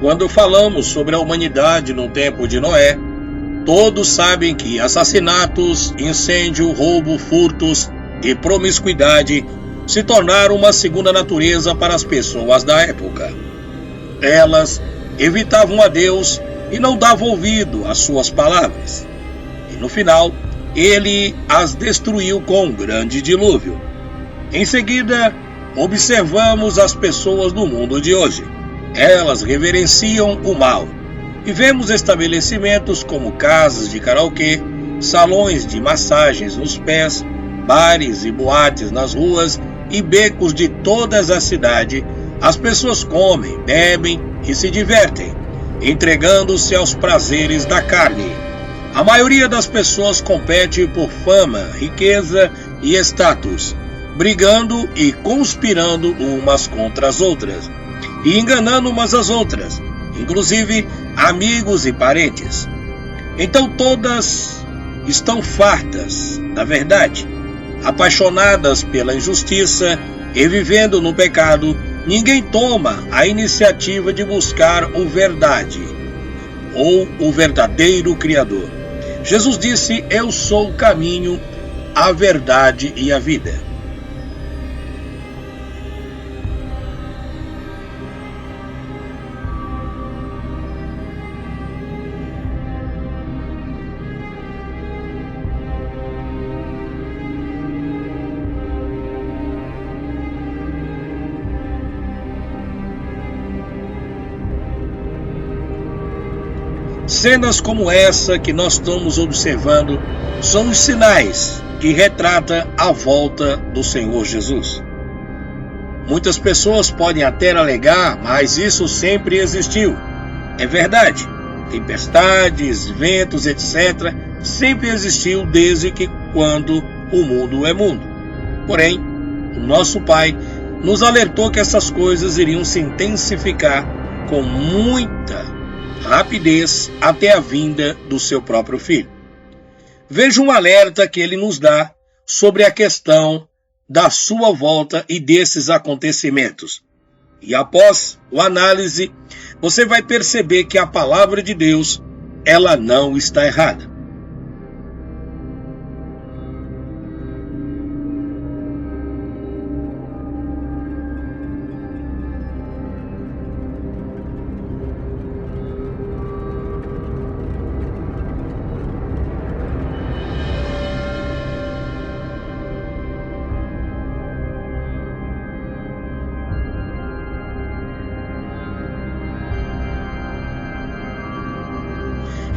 Quando falamos sobre a humanidade no tempo de Noé, todos sabem que assassinatos, incêndio, roubo, furtos e promiscuidade se tornaram uma segunda natureza para as pessoas da época. Elas evitavam a Deus e não davam ouvido às suas palavras. E no final, ele as destruiu com um grande dilúvio. Em seguida, observamos as pessoas do mundo de hoje. Elas reverenciam o mal. E vemos estabelecimentos como casas de karaokê, salões de massagens nos pés, bares e boates nas ruas e becos de toda a cidade. As pessoas comem, bebem e se divertem, entregando-se aos prazeres da carne. A maioria das pessoas compete por fama, riqueza e status, brigando e conspirando umas contra as outras, e enganando umas às outras, inclusive amigos e parentes. Então todas estão fartas da verdade, apaixonadas pela injustiça e vivendo no pecado. Ninguém toma a iniciativa de buscar o verdade, ou o verdadeiro Criador. Jesus disse: eu sou o caminho, a verdade e a vida. Cenas como essa que nós estamos observando são os sinais que retratam a volta do Senhor Jesus. Muitas pessoas podem até alegar, mas isso sempre existiu. É verdade. Tempestades, ventos, etc. sempre existiu desde que quando o mundo é mundo. Porém, o nosso Pai nos alertou que essas coisas iriam se intensificar com muita rapidez até a vinda do seu próprio Filho. Veja um alerta que ele nos dá sobre a questão da sua volta e desses acontecimentos. E após a análise, você vai perceber que a palavra de Deus, ela não está errada.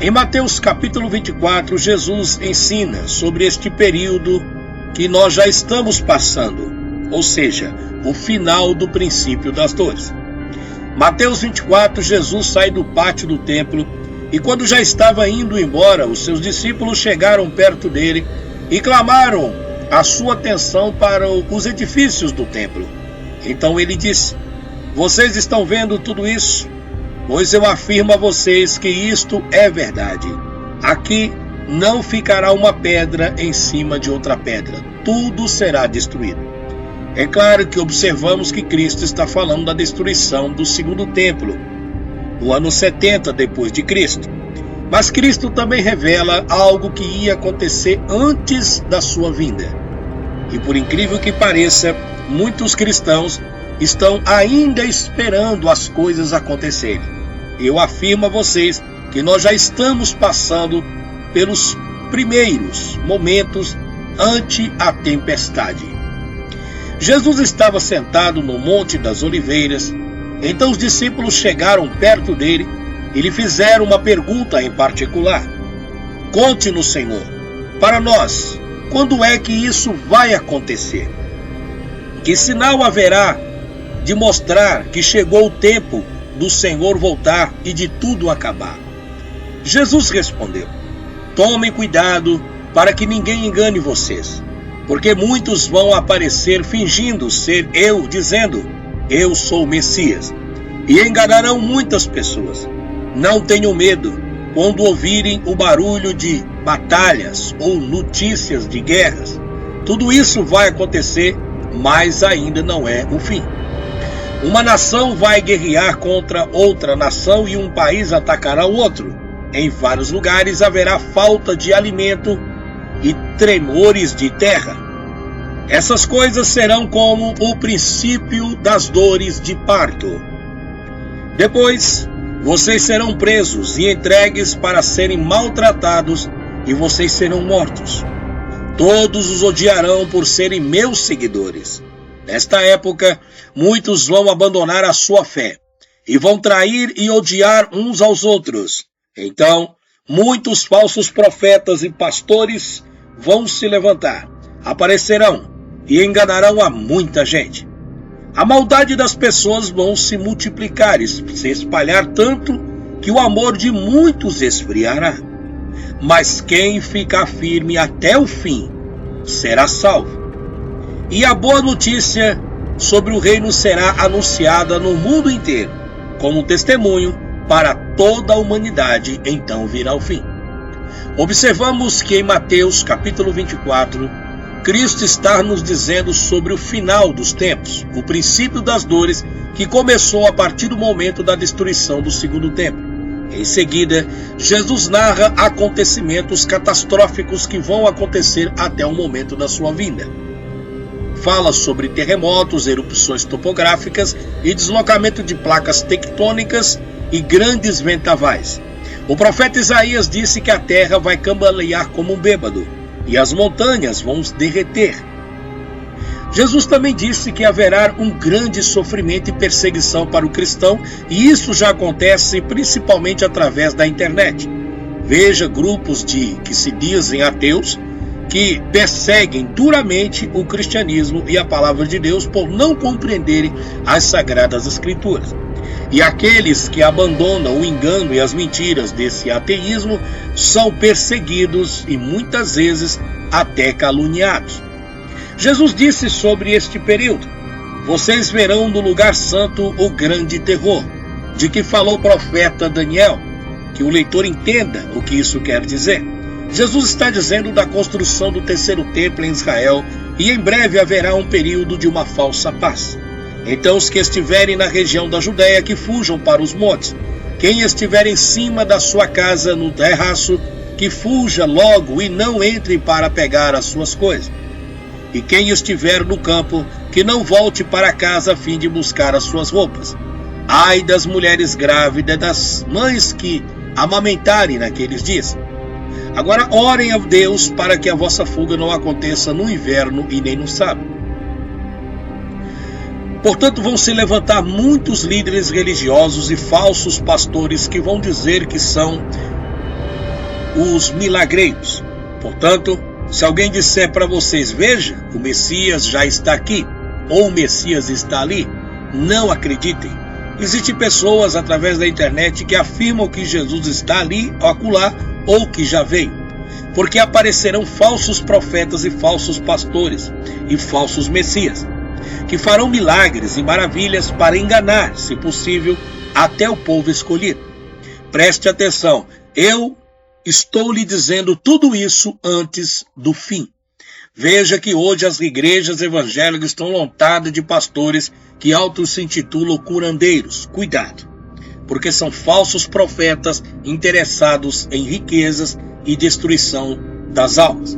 Em Mateus capítulo 24, Jesus ensina sobre este período que nós já estamos passando, ou seja, o final do princípio das dores. Mateus 24, Jesus sai do pátio do templo e quando já estava indo embora, os seus discípulos chegaram perto dele e clamaram a sua atenção para os edifícios do templo. Então ele disse: vocês estão vendo tudo isso? Pois eu afirmo a vocês que isto é verdade. Aqui não ficará uma pedra em cima de outra pedra. Tudo será destruído. É claro que observamos que Cristo está falando da destruição do segundo templo, no ano 70 depois de Cristo. Mas Cristo também revela algo que ia acontecer antes da sua vinda. E por incrível que pareça, muitos cristãos estão ainda esperando as coisas acontecerem. Eu afirmo a vocês que nós já estamos passando pelos primeiros momentos ante a tempestade. Jesus estava sentado no Monte das Oliveiras. Então os discípulos chegaram perto dele e lhe fizeram uma pergunta em particular: conte-nos, Senhor, para nós, quando é que isso vai acontecer? Que sinal haverá de mostrar que chegou o tempo do Senhor voltar e de tudo acabar? Jesus respondeu: tomem cuidado para que ninguém engane vocês, porque muitos vão aparecer fingindo ser eu, dizendo: eu sou o Messias, e enganarão muitas pessoas. Não tenham medo quando ouvirem o barulho de batalhas ou notícias de guerras. Tudo isso vai acontecer, mas ainda não é o fim. Uma nação vai guerrear contra outra nação e um país atacará o outro. Em vários lugares haverá falta de alimento e tremores de terra. Essas coisas serão como o princípio das dores de parto. Depois, vocês serão presos e entregues para serem maltratados e vocês serão mortos. Todos os odiarão por serem meus seguidores. Nesta época, muitos vão abandonar a sua fé e vão trair e odiar uns aos outros. Então, muitos falsos profetas e pastores vão se levantar, aparecerão e enganarão a muita gente. A maldade das pessoas vão se multiplicar e se espalhar tanto que o amor de muitos esfriará. Mas quem ficar firme até o fim será salvo. E a boa notícia sobre o reino será anunciada no mundo inteiro, como testemunho para toda a humanidade, então virá o fim. Observamos que em Mateus capítulo 24, Cristo está nos dizendo sobre o final dos tempos, o princípio das dores que começou a partir do momento da destruição do segundo templo. Em seguida, Jesus narra acontecimentos catastróficos que vão acontecer até o momento da sua vinda. Fala sobre terremotos, erupções topográficas e deslocamento de placas tectônicas e grandes vendavais. O profeta Isaías disse que a terra vai cambalear como um bêbado e as montanhas vão se derreter. Jesus também disse que haverá um grande sofrimento e perseguição para o cristão, e isso já acontece principalmente através da internet. Veja grupos que se dizem ateus, que perseguem duramente o cristianismo e a palavra de Deus por não compreenderem as sagradas escrituras. E aqueles que abandonam o engano e as mentiras desse ateísmo são perseguidos e muitas vezes até caluniados. Jesus disse sobre este período: vocês verão no lugar santo o grande terror, de que falou o profeta Daniel, que o leitor entenda o que isso quer dizer. Jesus está dizendo da construção do terceiro templo em Israel, e em breve haverá um período de uma falsa paz. Então os que estiverem na região da Judéia, que fujam para os montes. Quem estiver em cima da sua casa no terraço, que fuja logo e não entre para pegar as suas coisas. E quem estiver no campo, que não volte para casa a fim de buscar as suas roupas. Ai das mulheres grávidas, das mães que amamentarem naqueles dias. Agora orem a Deus para que a vossa fuga não aconteça no inverno e nem no sábado. Portanto, vão se levantar muitos líderes religiosos e falsos pastores que vão dizer que são os milagreiros. Portanto, se alguém disser para vocês: veja, o Messias já está aqui, ou o Messias está ali, não acreditem. Existem pessoas através da internet que afirmam que Jesus está ali, acolá, ou que já veio. Porque aparecerão falsos profetas e falsos pastores e falsos messias, que farão milagres e maravilhas para enganar, se possível, até o povo escolhido. Preste atenção, eu estou lhe dizendo tudo isso antes do fim. Veja que hoje as igrejas evangélicas estão lotadas de pastores que autos se intitulam curandeiros. Cuidado, porque são falsos profetas interessados em riquezas e destruição das almas.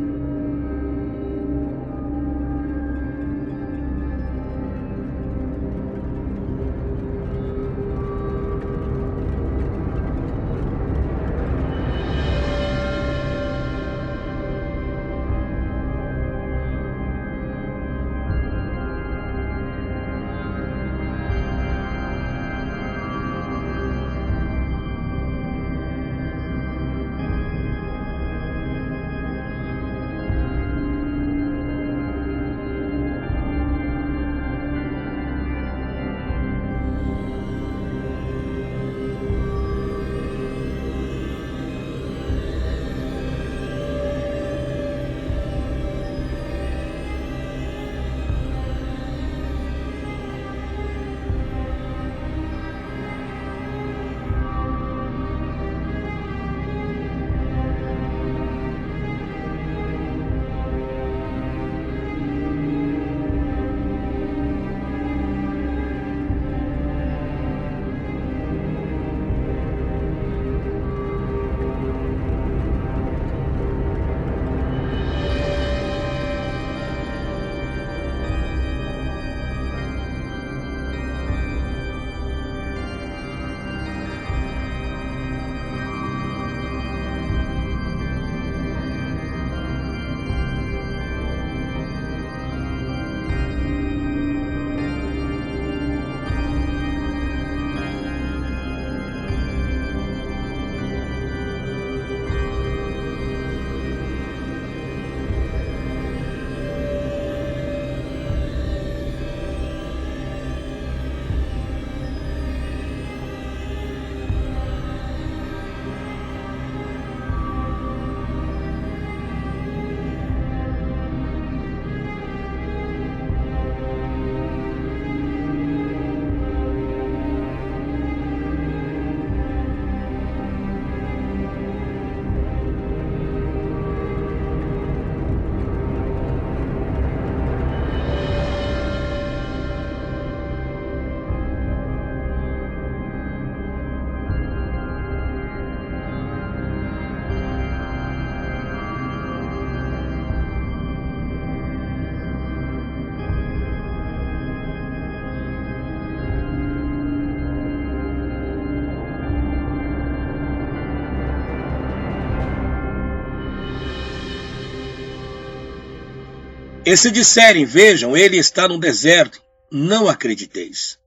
E se disserem, vejam, ele está no deserto, não acrediteis.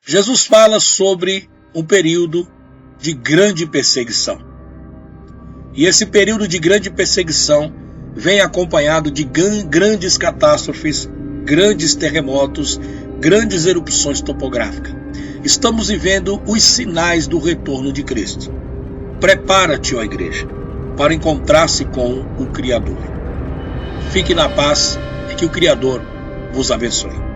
Jesus fala sobre um período de grande perseguição. E esse período de grande perseguição vem acompanhado de grandes catástrofes, grandes terremotos, grandes erupções topográficas. Estamos vivendo os sinais do retorno de Cristo. Prepara-te, ó igreja, para encontrar-se com o Criador. Fique na paz e que o Criador vos abençoe.